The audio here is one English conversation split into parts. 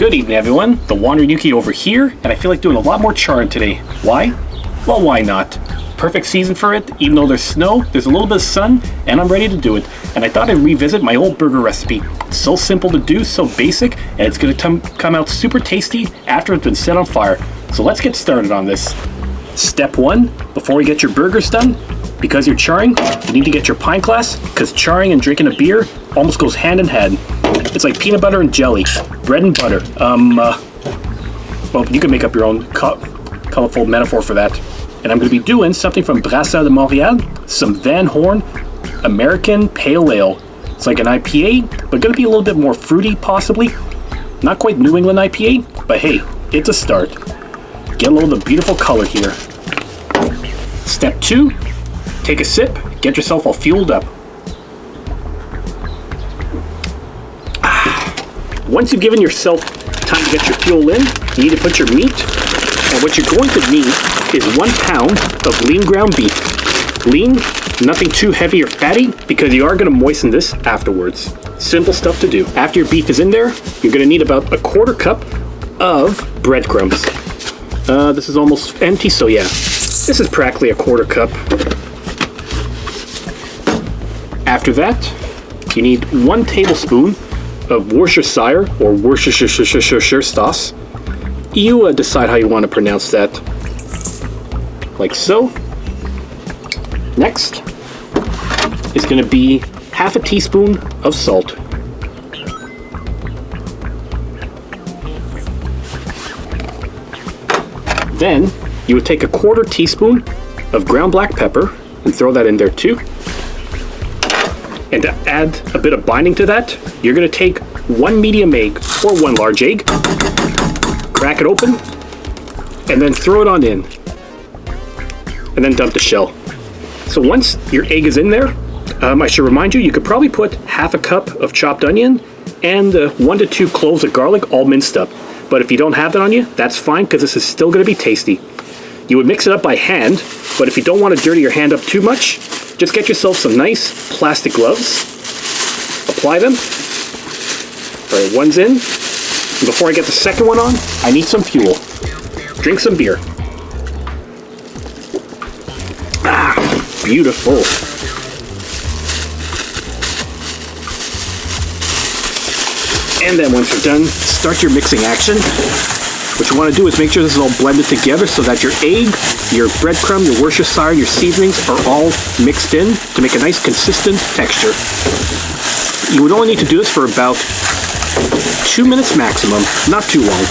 Good evening, everyone. The Wandering Yuki over here, and I feel like doing a lot more charring today. Why? Well, why not? Perfect season for it. Even though there's snow, there's a little bit of sun, and I'm ready to do it. And I thought I'd revisit my old burger recipe. It's so simple to do, so basic, and it's going to come out super tasty after it's been set on fire. So let's get started on this. Step 1, before you get your burgers done, because you're charring, you need to get your pint glass, because charring and drinking a beer almost goes hand in hand. It's like peanut butter and jelly, bread and butter. Well, you can make up your own colorful metaphor for that. And I'm going to be doing something from Brasseur de Montréal, some Van Horn American Pale Ale. It's like an IPA, but going to be a little bit more fruity, possibly. Not quite New England IPA, but hey, it's a start. Get a little of the beautiful color here. Step 2, take a sip, get yourself all fueled up. Once you've given yourself time to get your fuel in, you need to put your meat, and what you're going to need is 1 pound of lean ground beef. Lean, nothing too heavy or fatty, because you are going to moisten this afterwards. Simple stuff to do. After your beef is in there, you're going to need about 1/4 cup of breadcrumbs. This is almost empty, so yeah, this is practically 1/4 cup. After that, you need 1 tablespoon of Worcestershire or Worcestershire sauce. You decide how you want to pronounce that. Like so. Next is going to be 1/2 teaspoon of salt. Then you would take 1/4 teaspoon of ground black pepper and throw that in there too. And to add a bit of binding to that, you're going to take 1 medium egg or 1 large egg, crack it open, and then throw it on in. And then dump the shell. So once your egg is in there, I should remind you, you could probably put 1/2 cup of chopped onion and 1 to 2 cloves of garlic all minced up. But if you don't have that on you, that's fine, because this is still going to be tasty. You would mix it up by hand, but if you don't want to dirty your hand up too much, just get yourself some nice plastic gloves, apply them. All right, one's in. And before I get the second one on, I need some fuel. Drink some beer. Ah, beautiful. And then once you're done, start your mixing action. What you want to do is make sure this is all blended together so that your egg, your breadcrumb, your Worcestershire, your seasonings are all mixed in to make a nice consistent texture. You would only need to do this for about 2 minutes maximum, not too long.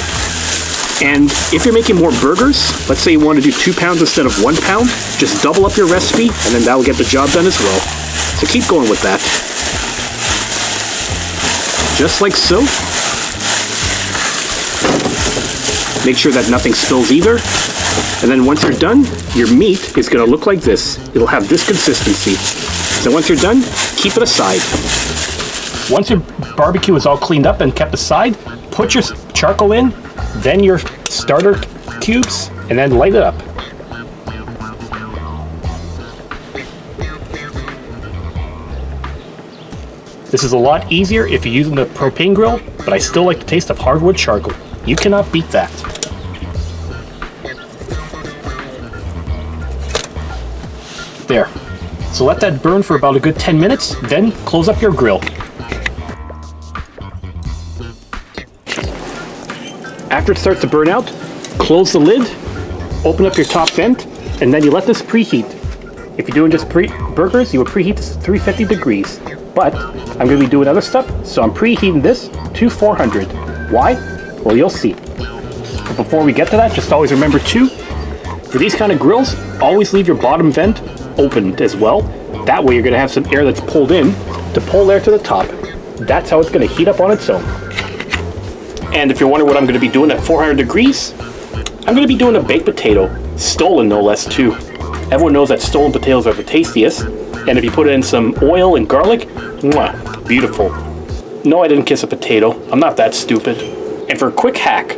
And if you're making more burgers, let's say you want to do 2 pounds instead of 1 pound, just double up your recipe and then that will get the job done as well. So keep going with that. Just like so. Make sure that nothing spills either. And then once you're done, your meat is going to look like this. It'll have this consistency. So once you're done, keep it aside. Once your barbecue is all cleaned up and kept aside, put your charcoal in, then your starter cubes, and then light it up. This is a lot easier if you're using the propane grill, but I still like the taste of hardwood charcoal. You cannot beat that. There. So let that burn for about a good 10 minutes, then close up your grill. After it starts to burn out, close the lid, open up your top vent, and then you let this preheat. If you're doing just burgers, you would preheat this to 350 degrees. But I'm going to be doing other stuff, so I'm preheating this to 400. Why? Well, you'll see. But before we get to that, just always remember too, for these kind of grills, always leave your bottom vent opened as well. That way you're going to have some air that's pulled in to pull air to the top. That's how it's going to heat up on its own. And if you're wondering what I'm going to be doing at 400 degrees, I'm going to be doing a baked potato. Stolen, no less, too. Everyone knows that stolen potatoes are the tastiest. And if you put it in some oil and garlic, mwah, beautiful. No, I didn't kiss a potato. I'm not that stupid. And for a quick hack,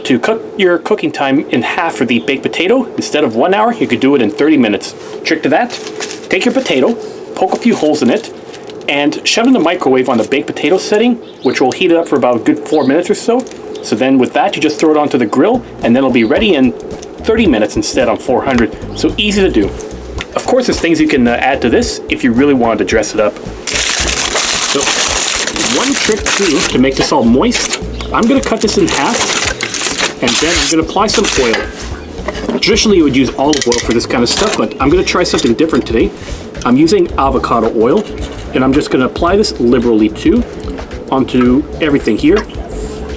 to cut your cooking time in half for the baked potato, instead of 1 hour, you could do it in 30 minutes. Trick to that, take your potato, poke a few holes in it, and shove it in the microwave on the baked potato setting, which will heat it up for about a good 4 minutes or so. So then with that, you just throw it onto the grill, and then it'll be ready in 30 minutes instead on 400. So easy to do. Of course, there's things you can add to this if you really wanted to dress it up. So one trick too to make this all moist, I'm going to cut this in half, and then I'm going to apply some oil. Traditionally, you would use olive oil for this kind of stuff, but I'm going to try something different today. I'm using avocado oil, and I'm just going to apply this liberally too onto everything here.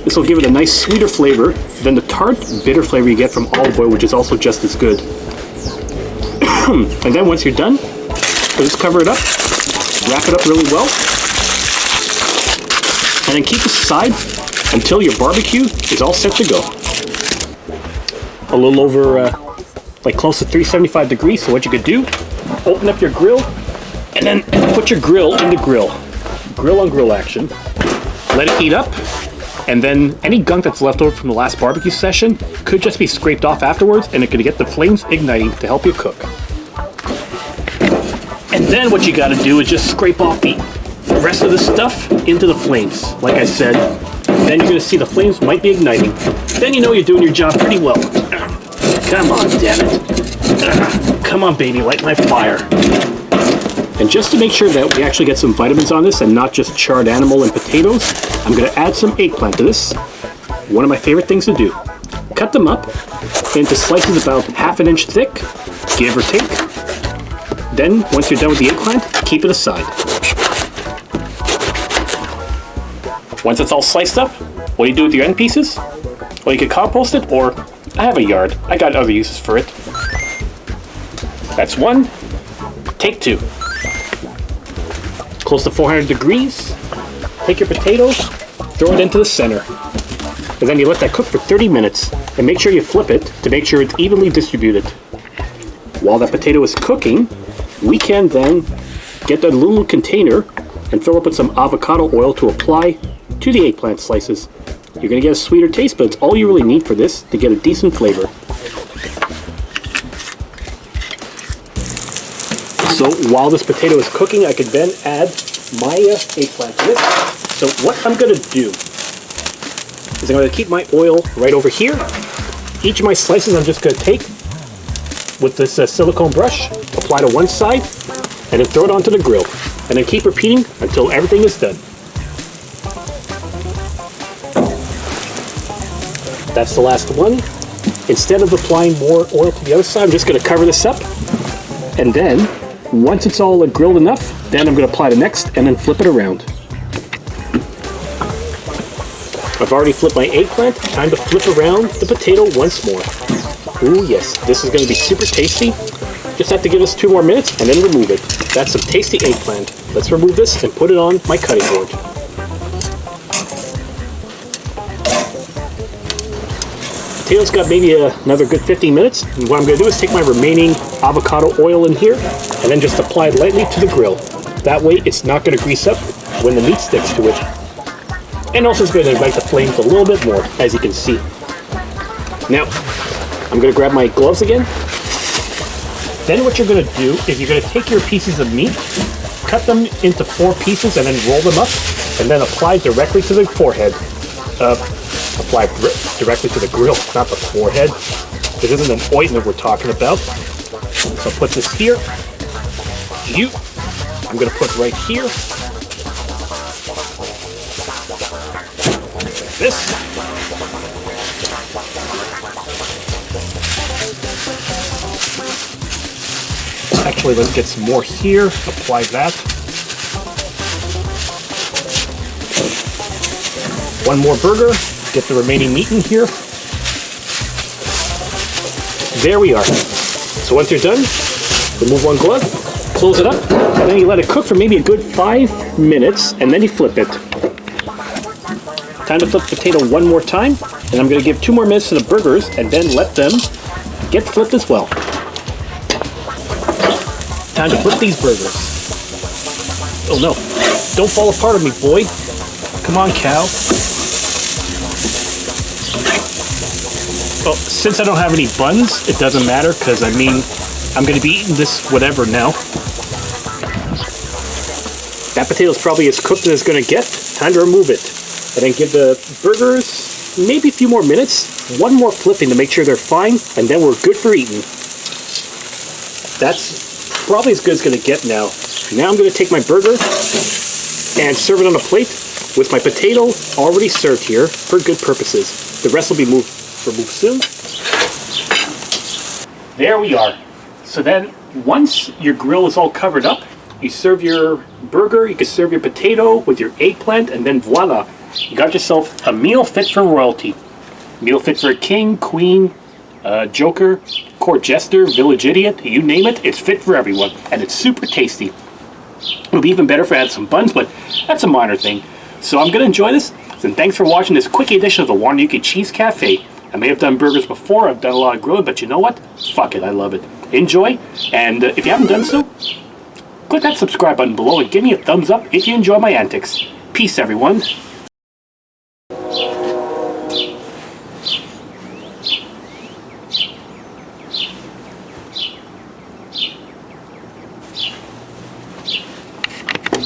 This will give it a nice sweeter flavor than the tart, bitter flavor you get from olive oil, which is also just as good. And then once you're done, just cover it up, wrap it up really well, and then keep this aside until your barbecue is all set to go. A little over, like close to 375 degrees, so what you could do, open up your grill, and then put your grill in the grill. Grill on grill action. Let it heat up, and then any gunk that's left over from the last barbecue session could just be scraped off afterwards, and it could get the flames igniting to help you cook. And then what you gotta do is just scrape off the rest of the stuff into the flames. Like I said, then you're gonna see the flames might be igniting. Then you know you're doing your job pretty well. Come on, damn it. Come on, baby, light my fire. And just to make sure that we actually get some vitamins on this and not just charred animal and potatoes, I'm gonna add some eggplant to this. One of my favorite things to do. Cut them up into slices about ½ an inch thick, give or take. Then, once you're done with the eggplant, keep it aside. Once it's all sliced up, what do you do with your end pieces? Well, you can compost it, or I have a yard. I got other uses for it. That's one. Take two. Close to 400 degrees. Take your potatoes, throw it into the center. And then you let that cook for 30 minutes. And make sure you flip it to make sure it's evenly distributed. While that potato is cooking, we can then get that little container and fill up with some avocado oil to apply to the eggplant slices. You're going to get a sweeter taste, but it's all you really need for this to get a decent flavor. So while this potato is cooking, I could then add my eggplant to this. So what I'm going to do is I'm going to keep my oil right over here. Each of my slices I'm just going to take with this silicone brush, apply to one side, and then throw it onto the grill. And then keep repeating until everything is done. That's the last one. Instead of applying more oil to the other side, I'm just going to cover this up. And then, once it's all grilled enough, then I'm going to apply the next and then flip it around. I've already flipped my eggplant. Time to flip around the potato once more. Ooh, yes, this is going to be super tasty. Just have to give us 2 more minutes and then remove it. That's some tasty eggplant. Let's remove this and put it on my cutting board. Potatoes got maybe another good 15 minutes. And what I'm going to do is take my remaining avocado oil in here and then just apply it lightly to the grill. That way it's not going to grease up when the meat sticks to it. And also it's going to ignite the flames a little bit more, as you can see. Now, I'm going to grab my gloves again. Then what you're going to do is you're going to take your pieces of meat, cut them into 4 pieces, and then roll them up, and then apply directly to the forehead. Apply directly to the grill, not the forehead. This isn't an ointment we're talking about. So I'll put this here. I'm going to put right here. This. Actually, let's get some more here. Apply that. One more burger. Get the remaining meat in here. There we are. So once you're done, remove one glove, close it up, and then you let it cook for maybe a good 5 minutes, and then you flip it. Time to flip the potato one more time, and I'm going to give 2 more minutes to the burgers, and then let them get flipped as well. Time to flip these burgers. Oh no, don't fall apart on me, boy. Come on, cow. Well, since I don't have any buns, it doesn't matter, because I mean, I'm going to be eating this whatever now. That potato is probably as cooked as it's going to get. Time to remove it. And then give the burgers maybe a few more minutes, one more flipping to make sure they're fine, and then we're good for eating. That's probably as good as it's going to get now. Now I'm going to take my burger and serve it on a plate with my potato already served here for good purposes. The rest will be removed soon. There we are. So then, once your grill is all covered up, you serve your burger, you can serve your potato with your eggplant, and then voila, you got yourself a meal fit for royalty. Meal fit for a king, queen, joker, court jester, village idiot, you name it, it's fit for everyone, and it's super tasty. It would be even better if I had some buns, but that's a minor thing. So I'm going to enjoy this, and thanks for watching this quickie edition of the Wanayuki Cheese Cafe. I may have done burgers before, I've done a lot of grilling, but you know what? Fuck it, I love it. Enjoy, and if you haven't done so, click that subscribe button below and give me a thumbs up if you enjoy my antics. Peace, everyone.